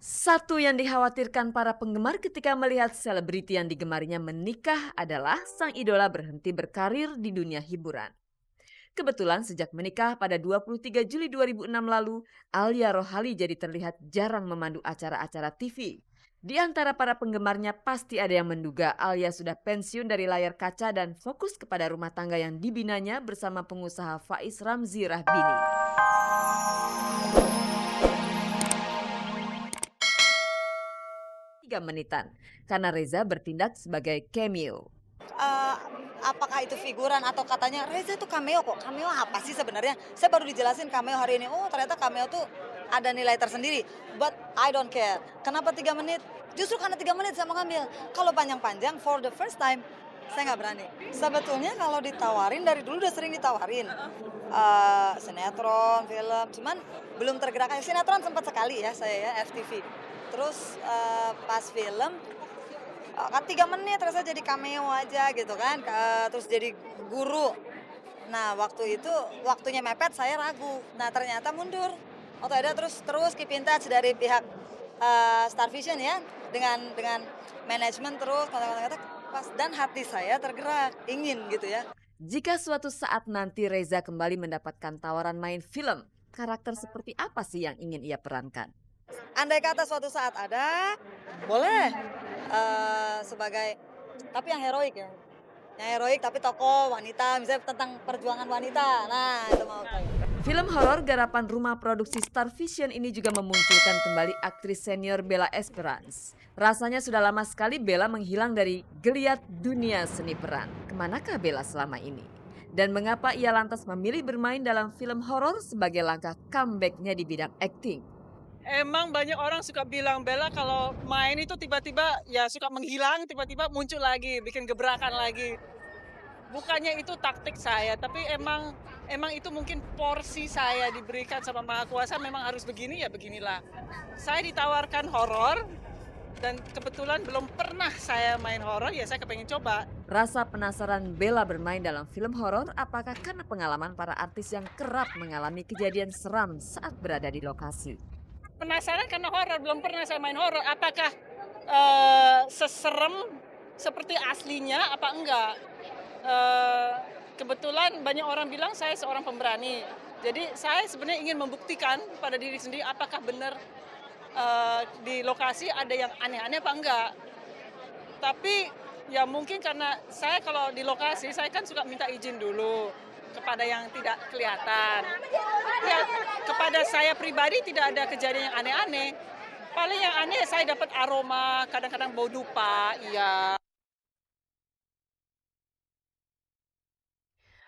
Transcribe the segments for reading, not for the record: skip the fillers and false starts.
Satu yang dikhawatirkan para penggemar ketika melihat selebriti yang digemarinya menikah adalah sang idola berhenti berkarir di dunia hiburan. Kebetulan sejak menikah pada 23 Juli 2006 lalu, Alia Rohali jadi terlihat jarang memandu acara-acara TV. Di antara para penggemarnya pasti ada yang menduga Alia sudah pensiun dari layar kaca dan fokus kepada rumah tangga yang dibinanya bersama pengusaha Faiz Ramzi Rahbini. 3 menitan, karena Reza bertindak sebagai cameo. Eee, apakah itu figuran atau katanya, "Reza itu cameo kok." Cameo apa sih sebenarnya? Saya baru dijelasin cameo hari ini, oh ternyata cameo tuh ada nilai tersendiri, but I don't care. Kenapa 3 menit? Justru karena 3 menit saya mau ngambil. Kalau panjang-panjang for the first time, saya nggak berani. Sebetulnya kalau ditawarin, dari dulu udah sering ditawarin, sinetron, film, cuman belum tergerak. Sinetron sempat sekali ya saya ya, FTV. Terus, pas film, kan 3 menit terus jadi cameo aja gitu kan, terus jadi guru. Nah waktu itu, waktunya mepet saya ragu. Nah ternyata mundur. Waktu ada terus keep in touch dari pihak, Star Vision ya, dengan manajemen terus kontak-kontak pas dan hati saya tergerak, ingin gitu ya. Jika suatu saat nanti Reza kembali mendapatkan tawaran main film, karakter seperti apa sih yang ingin ia perankan? Andai kata suatu saat ada, boleh, sebagai tapi yang heroik ya. Yang heroik tapi tokoh wanita, misalnya tentang perjuangan wanita. Nah, itu mau saya. Film horor garapan rumah produksi Star Vision ini juga memunculkan kembali aktris senior Bella Esperance. Rasanya sudah lama sekali Bella menghilang dari geliat dunia seni peran. Kemanakah Bella selama ini? Dan mengapa ia lantas memilih bermain dalam film horor sebagai langkah comeback-nya di bidang akting? Emang banyak orang suka bilang Bella kalau main itu tiba-tiba ya suka menghilang, tiba-tiba muncul lagi, bikin gebrakan lagi. Bukannya itu taktik saya, tapi emang itu mungkin porsi saya diberikan sama Maha Kuasa, memang harus begini ya beginilah. Saya ditawarkan horor dan kebetulan belum pernah saya main horor, ya saya kepengen coba. Rasa penasaran Bella bermain dalam film horor apakah karena pengalaman para artis yang kerap mengalami kejadian seram saat berada di lokasi? Penasaran karena horor, belum pernah saya main horor. Apakah seserem seperti aslinya apa enggak? Eee, Kebetulan banyak orang bilang saya seorang pemberani. Jadi saya sebenarnya ingin membuktikan pada diri sendiri apakah benar, di lokasi ada yang aneh-aneh apa enggak. Tapi ya mungkin karena saya kalau di lokasi saya kan suka minta izin dulu kepada yang tidak kelihatan. Ya, kepada saya pribadi tidak ada kejadian yang aneh-aneh. Paling yang aneh saya dapat aroma, kadang-kadang bau dupa, iya.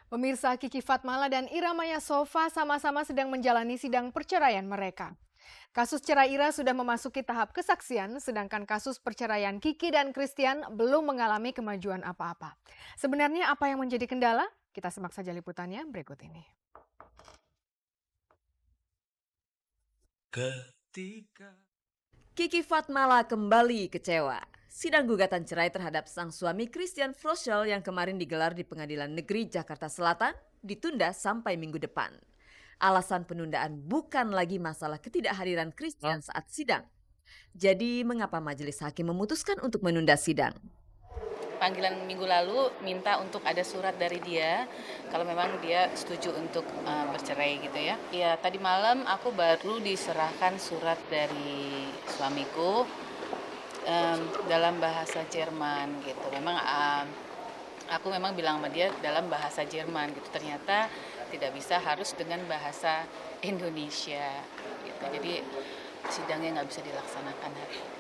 Pemirsa, Kiki Fatmala dan Ira Maya Sova sama-sama sedang menjalani sidang perceraian mereka. Kasus cerai Ira sudah memasuki tahap kesaksian, sedangkan kasus perceraian Kiki dan Christian belum mengalami kemajuan apa-apa. Sebenarnya apa yang menjadi kendala? Kita simak saja liputannya berikut ini. Kiki Fatmala kembali kecewa. Sidang gugatan cerai terhadap sang suami Christian Froschel yang kemarin digelar di Pengadilan Negeri Jakarta Selatan ditunda sampai minggu depan. Alasan penundaan bukan lagi masalah ketidakhadiran Christian saat sidang. Jadi mengapa majelis hakim memutuskan untuk menunda sidang? Panggilan minggu lalu minta untuk ada surat dari dia kalau memang dia setuju untuk bercerai gitu ya. Ya tadi malam aku baru diserahkan surat dari suamiku dalam bahasa Jerman gitu. Memang aku memang bilang sama dia dalam bahasa Jerman gitu. Ternyata tidak bisa, harus dengan bahasa Indonesia gitu. Jadi sidangnya nggak bisa dilaksanakan hari ini.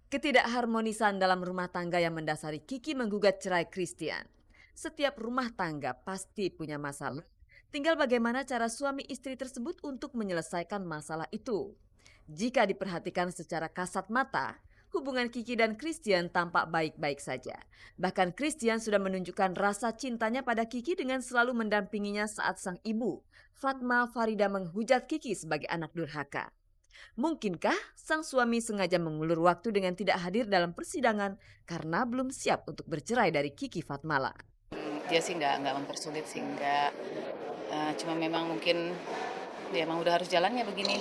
Ketidakharmonisan dalam rumah tangga yang mendasari Kiki menggugat cerai Christian. Setiap rumah tangga pasti punya masalah. Tinggal bagaimana cara suami istri tersebut untuk menyelesaikan masalah itu. Jika diperhatikan secara kasat mata, hubungan Kiki dan Christian tampak baik-baik saja. Bahkan Christian sudah menunjukkan rasa cintanya pada Kiki dengan selalu mendampinginya saat sang ibu, Fatma Farida, menghujat Kiki sebagai anak durhaka. Mungkinkah sang suami sengaja mengulur waktu dengan tidak hadir dalam persidangan karena belum siap untuk bercerai dari Kiki Fatmala? Dia sih nggak mempersulit sih, nggak. Cuma memang mungkin dia emang udah harus jalannya begini.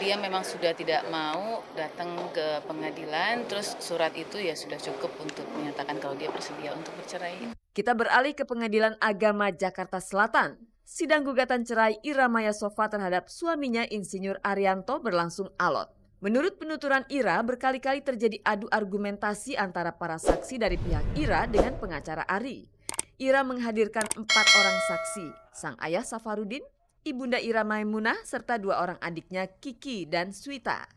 Dia memang sudah tidak mau datang ke pengadilan, terus surat itu ya sudah cukup untuk menyatakan kalau dia bersedia untuk bercerai. Kita beralih ke Pengadilan Agama Jakarta Selatan. Sidang gugatan cerai Ira Maya Sova terhadap suaminya Insinyur Arianto berlangsung alot. Menurut penuturan Ira, berkali-kali terjadi adu argumentasi antara para saksi dari pihak Ira dengan pengacara Ari. Ira menghadirkan 4 orang saksi, sang ayah Safarudin, ibunda Ira Maimunah, serta 2 orang adiknya Kiki dan Swita.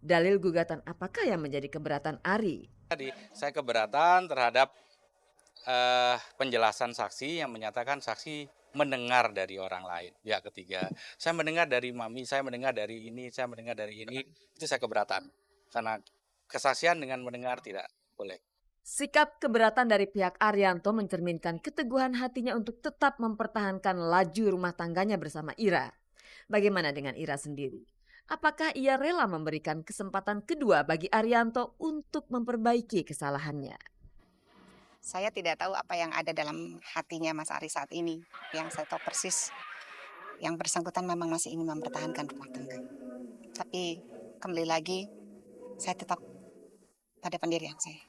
Dalil gugatan apakah yang menjadi keberatan Ari? Tadi saya keberatan terhadap penjelasan saksi yang menyatakan saksi mendengar dari orang lain, pihak ketiga. Saya mendengar dari mami, saya mendengar dari ini, saya mendengar dari ini. Itu saya keberatan. Karena kesaksian dengan mendengar tidak boleh. Sikap keberatan dari pihak Arianto mencerminkan keteguhan hatinya untuk tetap mempertahankan laju rumah tangganya bersama Ira. Bagaimana dengan Ira sendiri? Apakah ia rela memberikan kesempatan kedua bagi Arianto untuk memperbaiki kesalahannya? Saya tidak tahu apa yang ada dalam hatinya Mas Ari saat ini. Yang saya tahu persis, yang bersangkutan memang masih ingin mempertahankan rumah tangga. Tapi kembali lagi, saya tetap pada pendirian saya.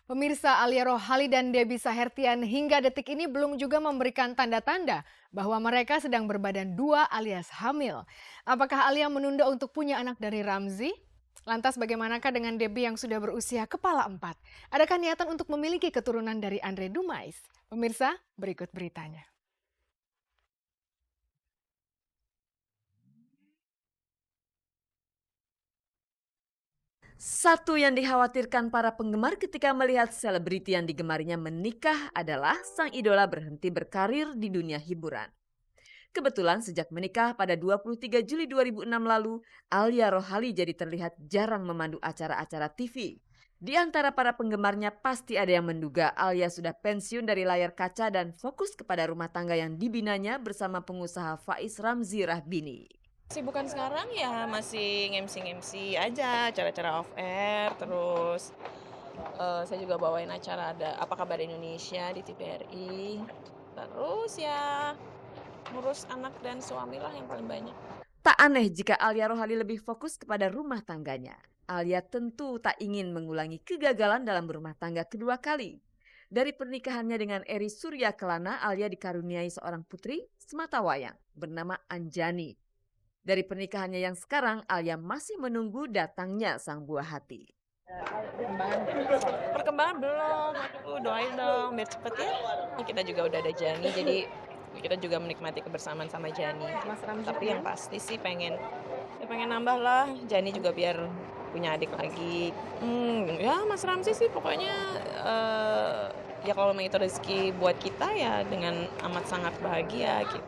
Pemirsa, Alia Rohali dan Debbie Sahertian hingga detik ini belum juga memberikan tanda-tanda bahwa mereka sedang berbadan 2 alias hamil. Apakah Alia menunda untuk punya anak dari Ramzy? Lantas bagaimanakah dengan Debbie yang sudah berusia kepala 4? Adakah niatan untuk memiliki keturunan dari Andre Dumais? Pemirsa, berikut beritanya. Satu yang dikhawatirkan para penggemar ketika melihat selebriti yang digemarinya menikah adalah sang idola berhenti berkarir di dunia hiburan. Kebetulan sejak menikah pada 23 Juli 2006 lalu, Alia Rohali jadi terlihat jarang memandu acara-acara TV. Di antara para penggemarnya pasti ada yang menduga Alia sudah pensiun dari layar kaca dan fokus kepada rumah tangga yang dibinanya bersama pengusaha Faiz Ramzy Rahbini. Sibukan sekarang ya masih nge-MC aja, acara-acara off air, terus saya juga bawain acara ada Apa Kabar Indonesia di TVRI. Terus ya ngurus anak dan suami lah yang paling banyak. Tak aneh jika Alia Rohali lebih fokus kepada rumah tangganya. Alia tentu tak ingin mengulangi kegagalan dalam berumah tangga kedua kali. Dari pernikahannya dengan Eri Surya Kelana, Alia dikaruniai seorang putri sematawayang bernama Anjani. Dari pernikahannya yang sekarang, Alia masih menunggu datangnya sang buah hati. Perkembangan belum, aku doain dong biar cepet ya. Kita juga udah ada Jani, jadi kita juga menikmati kebersamaan sama Jani. Tapi yang pasti sih pengen nambah lah, Jani juga biar punya adik lagi. Ya Mas Ramzy sih pokoknya ya kalau memang itu rezeki buat kita ya dengan amat sangat bahagia gitu.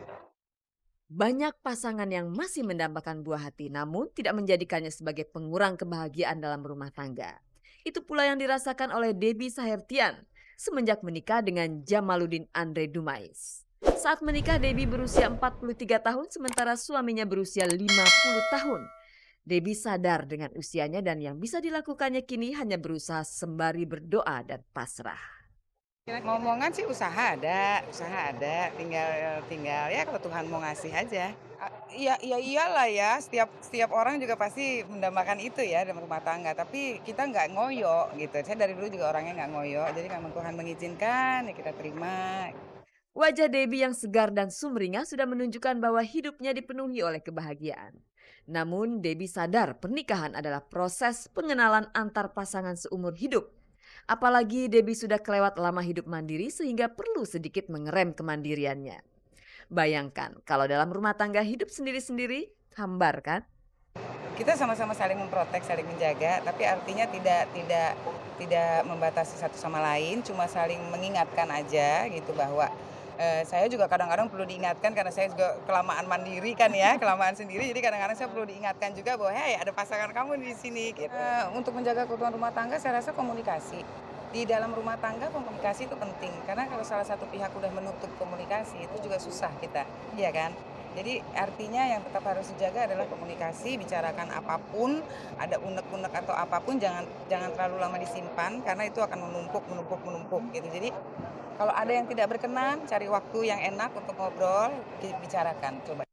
Banyak pasangan yang masih mendambakan buah hati namun tidak menjadikannya sebagai pengurang kebahagiaan dalam rumah tangga. Itu pula yang dirasakan oleh Debbie Sahertian semenjak menikah dengan Jamaluddin Andre Dumais. Saat menikah Debbie berusia 43 tahun sementara suaminya berusia 50 tahun. Debbie sadar dengan usianya dan yang bisa dilakukannya kini hanya berusaha sembari berdoa dan pasrah. Ngomongan sih usaha ada, tinggal ya kalau Tuhan mau ngasih aja. Ya iyalah ya, setiap orang juga pasti mendambakan itu ya dalam rumah tangga. Tapi kita nggak ngoyo gitu. Saya dari dulu juga orangnya nggak ngoyo. Jadi memang Tuhan mengizinkan ya kita terima. Wajah Debbie yang segar dan sumringah sudah menunjukkan bahwa hidupnya dipenuhi oleh kebahagiaan. Namun Debbie sadar pernikahan adalah proses pengenalan antar pasangan seumur hidup. Apalagi Debbie sudah kelewat lama hidup mandiri sehingga perlu sedikit mengerem kemandiriannya. Bayangkan kalau dalam rumah tangga hidup sendiri-sendiri, hambar kan? Kita sama-sama saling memprotek, saling menjaga, tapi artinya tidak membatasi satu sama lain, cuma saling mengingatkan aja gitu bahwa saya juga kadang-kadang perlu diingatkan karena saya juga kelamaan mandiri kan ya, kelamaan sendiri. Jadi kadang-kadang saya perlu diingatkan juga bahwa hey ada pasangan kamu di sini. Gitu. Untuk menjaga keutuhan rumah tangga saya rasa komunikasi. Di dalam rumah tangga komunikasi itu penting. Karena kalau salah satu pihak udah menutup komunikasi itu juga susah kita, iya kan? Jadi artinya yang tetap harus dijaga adalah komunikasi, bicarakan apapun, ada unek-unek atau apapun jangan terlalu lama disimpan karena itu akan menumpuk gitu. Jadi kalau ada yang tidak berkenan, cari waktu yang enak untuk ngobrol, bicarakan coba.